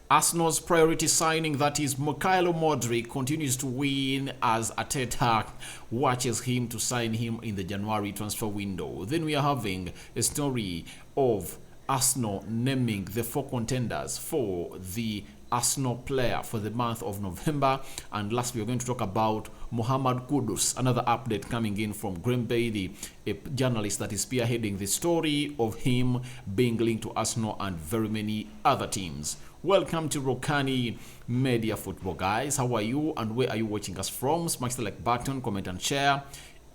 Arsenal's priority signing, that is Mykhailo Mudryk, continues to win as Arteta watches him to sign him in the January transfer window. Then we are having a story of Arsenal naming the 4 contenders for the Arsenal player for the month of November. And last, we are going to talk about Mohamed Kudus, another update coming in from Graham Bailey, a journalist that is spearheading the story of him being linked to Arsenal and very many other teams. Welcome to Rokani Media Football, guys. How are you and where are you watching us from? Smash the like button, comment and share.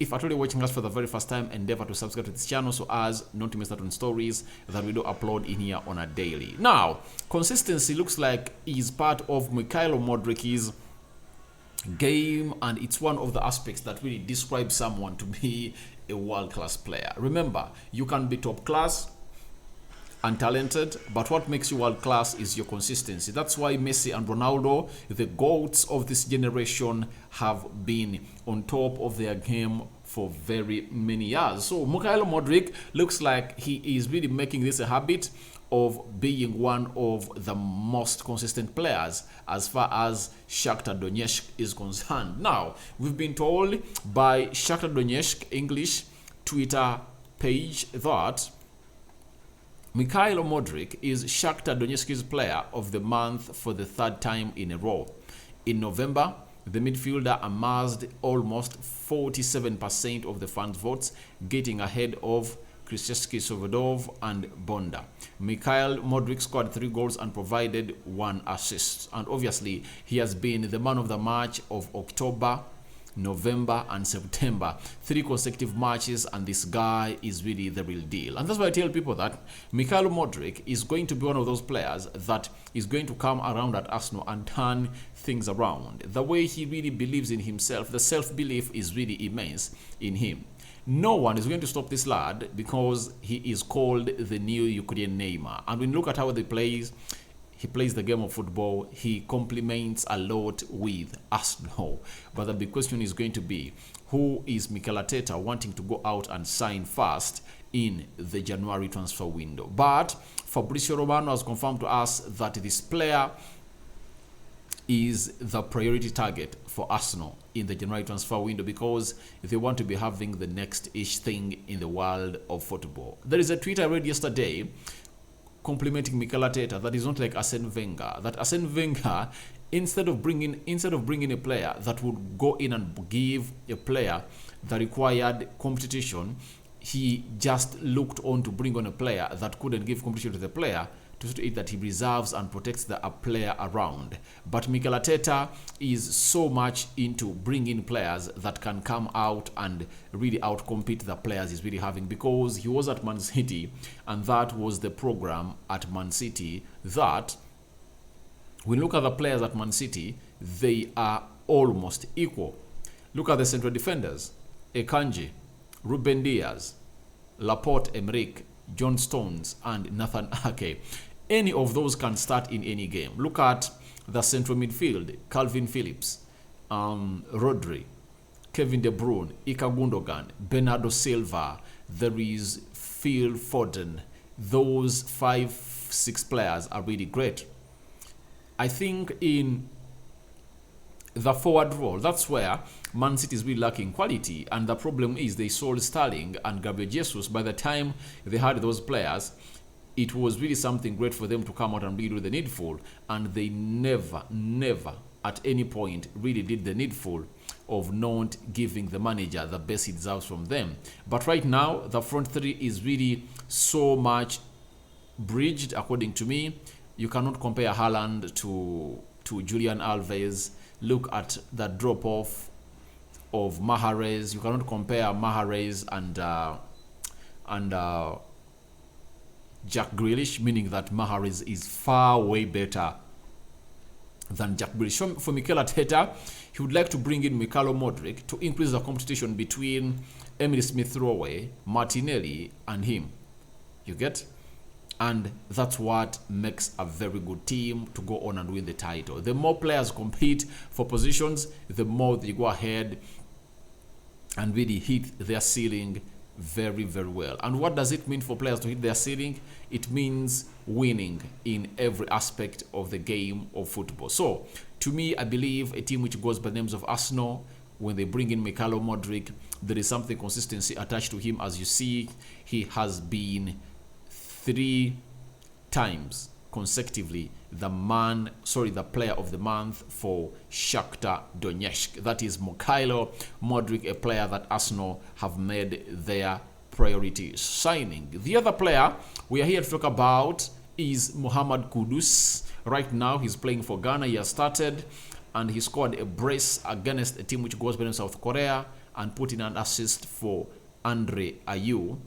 If at all you're watching us for the very first time, endeavor to subscribe to this channel so as not to miss out on stories that we do upload in here on a daily. Now, consistency looks like is part of Mykhailo Mudryk's game, and it's one of the aspects that really describes someone to be a world-class player. Remember, you can be top class and talented, but what makes you world class is your consistency. That's why Messi and Ronaldo, the GOATs of this generation, have been on top of their game for very many years. So Mykhailo Mudryk looks like he is really making this a habit of being one of the most consistent players as far as Shakhtar Donetsk is concerned. Now, we've been told by Shakhtar Donetsk English Twitter page that Mykhailo Mudryk is Shakhtar Donetsk's player of the month for the 3rd time in a row. In November, the midfielder amassed almost 47% of the fans' votes, getting ahead of Krzyzewski, Sovedov and Bonda. Mykhailo Mudryk scored 3 goals and provided 1 assist. And obviously, he has been the man of the match of October, November and September. 3 consecutive matches, and this guy is really the real deal. And that's why I tell people that Mykhailo Mudryk is going to be one of those players that is going to come around at Arsenal and turn things around. The way he really believes in himself, the self-belief is really immense in him. No one is going to stop this lad because he is called the new Ukrainian Neymar. And when you look at how he plays the game of football, he complements a lot with Arsenal. But the big question is going to be, who is Mikel Arteta wanting to go out and sign first in the January transfer window? But Fabrizio Romano has confirmed to us that this player is the priority target for Arsenal in the January transfer window because they want to be having the next-ish thing in the world of football. There is a tweet I read yesterday complimenting Mikel Arteta that is not like Arsene Wenger. That Arsene Wenger, instead of bringing a player that would go in and give a player the required competition, he just looked on to bring on a player that couldn't give competition to the player, to it that he reserves and protects the player around. But Mikel Arteta is so much into bringing players that can come out and really outcompete the players he's really having, because he was at Man City and that was the program at Man City that when you look at the players at Man City, they are almost equal. Look at the central defenders: Akanji, Ruben Diaz, Laporte, Emerick, John Stones and Nathan Ake. Any of those can start in any game. Look at the central midfield: Calvin Phillips, Rodri, Kevin De Bruyne, Ika Gundogan, Bernardo Silva. There is Phil Foden. Those 5-6 players are really great. I think in the forward role, that's where Man City is really lacking quality, and the problem is they sold Sterling and Gabriel Jesus. By the time they had those players, it was really something great for them to come out and really do the needful, and they never at any point really did the needful of not giving the manager the best he deserves from them. But right now, the front 3 is really so much bridged, according to me. You cannot compare Haaland to Julian Alves. Look at the drop-off of Mahrez. You cannot compare Mahrez and Jack Grealish, meaning that Mahrez is far way better than Jack Grealish. For Mikel Arteta, he would like to bring in Mykhailo Mudryk to increase the competition between Emile Smith-Rowe, Martinelli and him. You get? And that's what makes a very good team to go on and win the title. The more players compete for positions, the more they go ahead and really hit their ceiling very, very well. And what does it mean for players to hit their ceiling? It means winning in every aspect of the game of football. So, to me, I believe a team which goes by the names of Arsenal, when they bring in Mykhailo Mudryk, there is something consistency attached to him. As you see, he has been 3 times consecutively the player of the month for Shakhtar Donetsk. That is Mykhailo Mudryk, a player that Arsenal have made their priority signing. The other player we are here to talk about is Mohamed Kudus. Right now, he's playing for Ghana. He has started and he scored a brace against a team which goes by South Korea and put in an assist for Andre Ayew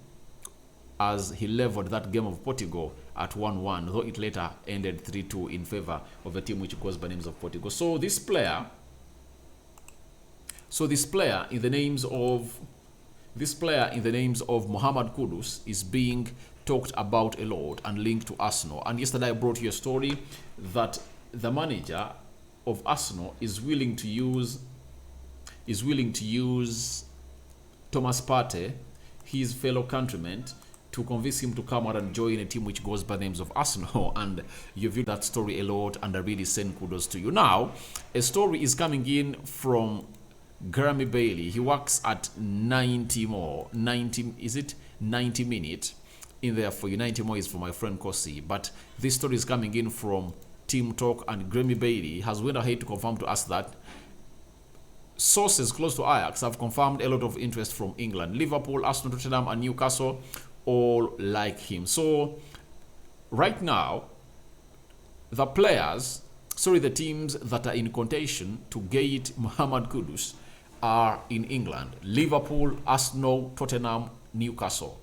as he leveled that game of Portugal at 1-1, though it later ended 3-2 in favor of a team which goes by names of Portugal. So this player in the names of Mohamed Kudus is being talked about a lot and linked to Arsenal. And yesterday I brought you a story that the manager of Arsenal is willing to use Thomas Partey, his fellow countryman, to convince him to come out and join a team which goes by the names of Arsenal. And you viewed that story a lot, and I really send kudos to you. Now, a story is coming in from Grammy Bailey. He works at 90 minutes in there for you. 90 more is for my friend Kosi. But this story is coming in from Team Talk, and Grammy Bailey has went ahead to confirm to us that sources close to Ajax have confirmed a lot of interest from England. Liverpool, Arsenal, Tottenham, and Newcastle all like him. So right now, the teams that are in contention to get Mohamed Kudus are in England: Liverpool, Arsenal, Tottenham, Newcastle.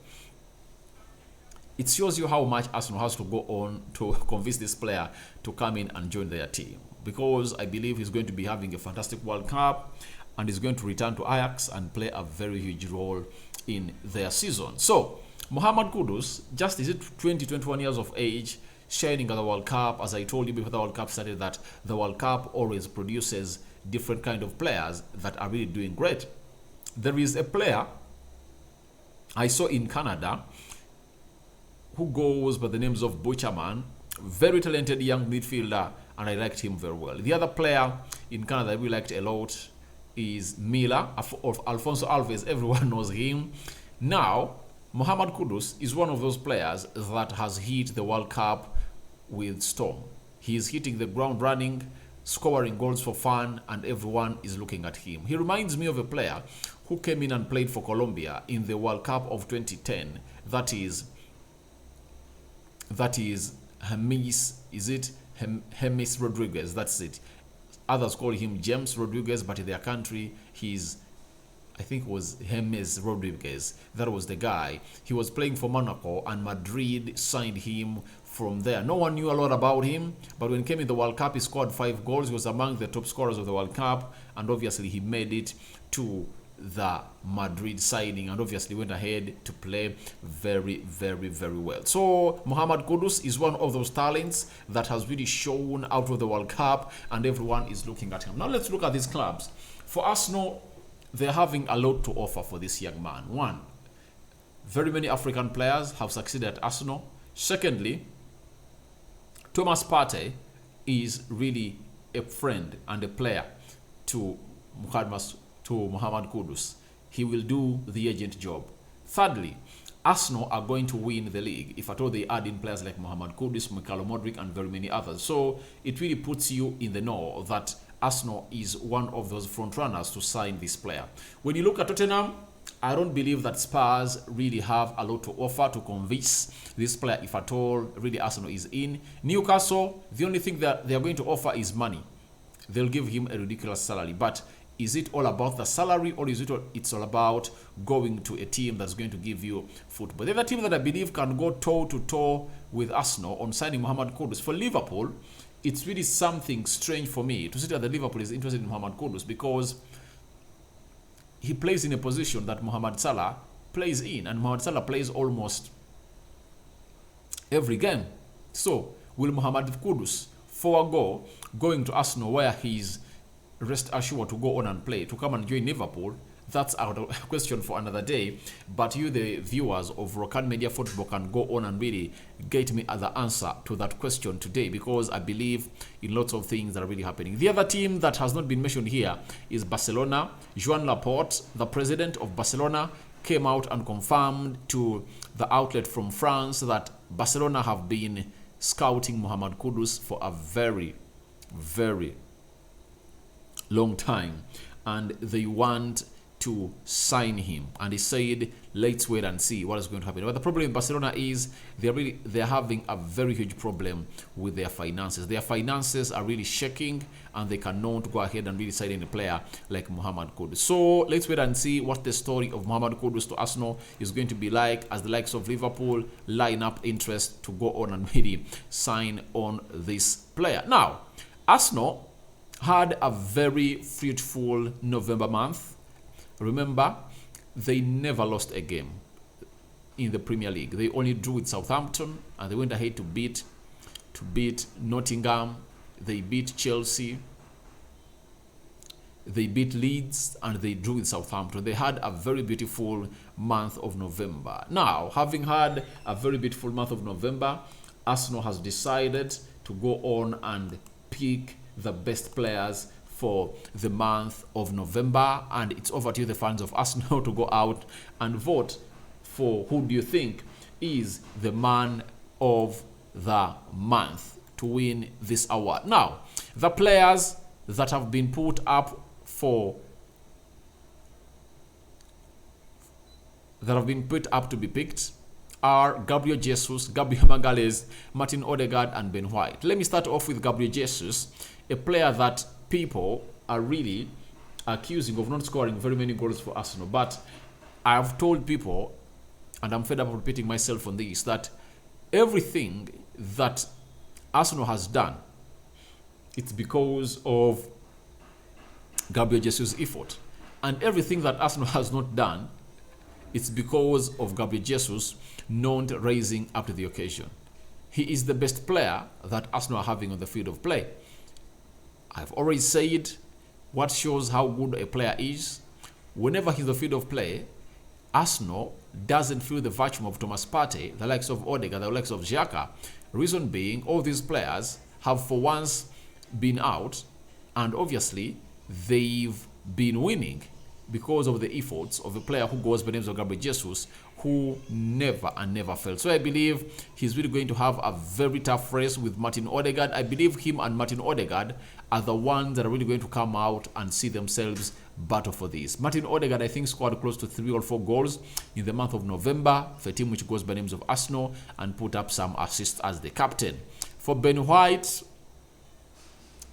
It shows you how much Arsenal has to go on to convince this player to come in and join their team, because I believe he's going to be having a fantastic World Cup and he's going to return to Ajax and play a very huge role in their season. So Mohamed Kudus, just is it 21 years of age, shining at the World Cup. As I told you before the World Cup started, that the World Cup always produces different kind of players that are really doing great. There is a player I saw in Canada who goes by the names of Butcherman, very talented young midfielder, and I liked him very well. The other player in Canada I really liked a lot is Miller, of Alfonso Alves. Everyone knows him. Now, Mohamed Kudus is one of those players that has hit the World Cup with storm. He is hitting the ground running, scoring goals for fun, and everyone is looking at him. He reminds me of a player who came in and played for Colombia in the World Cup of 2010. That is James Rodriguez. That's it. Others call him James Rodriguez, but in their country, I think it was James Rodriguez. That was the guy. He was playing for Monaco, and Madrid signed him from there. No one knew a lot about him, but when he came in the World Cup, he scored 5 goals. He was among the top scorers of the World Cup, and obviously he made it to the Madrid signing, and obviously went ahead to play very, very, very well. So Mohamed Kudus is one of those talents that has really shown out of the World Cup, and everyone is looking at him. Now let's look at these clubs. For Arsenal, they're having a lot to offer for this young man. One, very many African players have succeeded at Arsenal. Secondly, Thomas Partey is really a friend and a player to Mohamed Kudus. He will do the agent job. Thirdly, Arsenal are going to win the league if at all they add in players like Mohamed Kudus, Mykhailo Mudryk, and very many others. So it really puts you in the know that Arsenal is one of those front runners to sign this player. When you look at Tottenham, I don't believe that Spurs really have a lot to offer to convince this player, if at all really Arsenal is in. Newcastle, the only thing that they are going to offer is money. They'll give him a ridiculous salary, but is it all about the salary, or is it's all about going to a team that's going to give you football? The other team that I believe can go toe-to-toe with Arsenal on signing Mohamed Kudus, for Liverpool, it's really something strange for me to see that the Liverpool is interested in Mohamed Kudus, because he plays in a position that Mohamed Salah plays in, and Mohamed Salah plays almost every game. So will Mohamed Kudus forego going to Arsenal, where he's rest assured to go on and play, to come and join Liverpool? that's out of question for another day. But you, the viewers of Rokani Media Football, can go on and really get me the answer to that question today, because I believe in lots of things that are really happening. The other team that has not been mentioned here is Barcelona. Joan Laporte, the president of Barcelona, came out and confirmed to the outlet from France that Barcelona have been scouting Mohamed Kudus for a very, very long time, and they want to sign him. And he said, let's wait and see what is going to happen. But the problem in Barcelona is they're having a very huge problem with their finances. Their finances are really shaking, and they cannot go ahead and really sign a player like Mohamed Kudus. So let's wait and see what the story of Mohamed Kudus to Arsenal is going to be like, as the likes of Liverpool line up interest to go on and maybe sign on this player. Now, Arsenal had a very fruitful November month. Remember, they never lost a game in the Premier League. They only drew with Southampton, and they went ahead to beat Nottingham. They beat Chelsea. They beat Leeds, and they drew with Southampton. They had a very beautiful month of November. Now, having had a very beautiful month of November, Arsenal has decided to go on and pick the best players for the month of November, and it's over to you, the fans of Arsenal, to go out and vote for who do you think is the man of the month to win this award. Now, the players that have been put up to be picked are Gabriel Jesus, Gabriel Magalhaes, Martin Odegaard, and Ben White. Let me start off with Gabriel Jesus, a player that people are really accusing of not scoring very many goals for Arsenal. But I've told people, and I'm fed up repeating myself on this, that everything that Arsenal has done, it's because of Gabriel Jesus' effort. And everything that Arsenal has not done, it's because of Gabriel Jesus not raising up to the occasion. He is the best player that Arsenal are having on the field of play. I've already said what shows how good a player is. Whenever he's on the field of play, Arsenal doesn't feel the vacuum of Thomas Partey, the likes of Odegaard, the likes of Xhaka. Reason being, all these players have for once been out, and obviously they've been winning because of the efforts of a player who goes by the name of Gabriel Jesus, who never failed. So I believe he's really going to have a very tough race with Martin Odegaard. I believe him and Martin Odegaard are the ones that are really going to come out and see themselves battle for this. Martin Odegaard, I think, scored close to 3 or 4 goals in the month of November for a team which goes by the names of Arsenal, and put up some assists as the captain. For Ben White,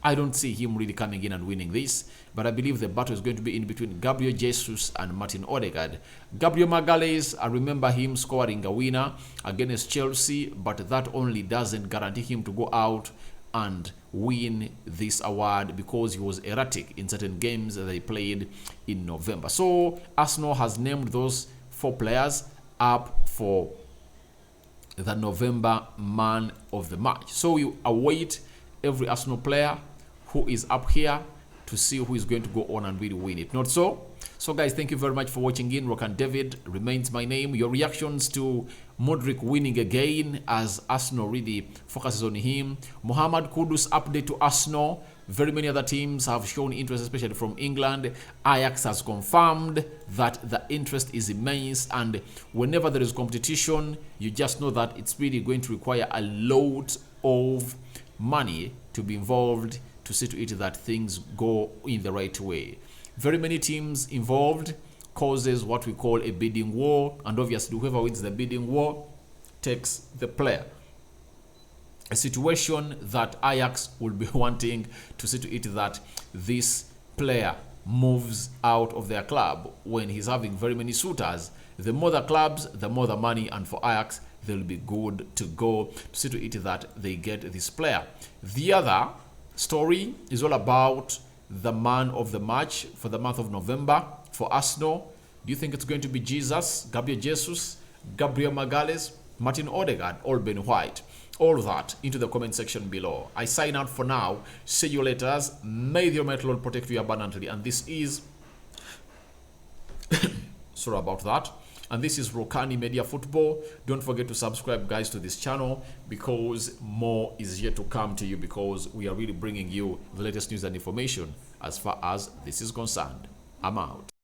I don't see him really coming in and winning this, but I believe the battle is going to be in between Gabriel Jesus and Martin Odegaard. Gabriel Magalhaes, I remember him scoring a winner against Chelsea, but that only doesn't guarantee him to go out and win this award, because he was erratic in certain games that they played in November. So Arsenal has named those 4 players up for the November man of the match. So we await every Arsenal player who is up here to see who is going to go on and really win it. Not so? So guys, thank you very much for watching in. Rokani David remains my name. Your reactions to Mudryk winning again as Arsenal really focuses on him. Mohamed Kudus update to Arsenal. Very many other teams have shown interest, especially from England. Ajax has confirmed that the interest is immense, and whenever there is competition, you just know that it's really going to require a lot of money to be involved to see to it that things go in the right way. Very many teams involved causes what we call a bidding war, and obviously whoever wins the bidding war takes the player. A situation that Ajax will be wanting to see to it that this player moves out of their club when he's having very many suitors. The more the clubs, the more the money, and for Ajax, they'll be good to go to see to it that they get this player. The other story is all about the man of the match for the month of November for Arsenal. Do you think it's going to be Jesus, Gabriel Jesus, Gabriel Magalhaes, Martin Odegaard, or Ben White? All that into the comment section below. I sign out for now. See you later. May the Almighty Lord protect you abundantly. And this is Sorry about that. And this is Rokani Media Football. Don't forget to subscribe, guys, to this channel, because more is yet to come to you, because we are really bringing you the latest news and information as far as this is concerned. I'm out.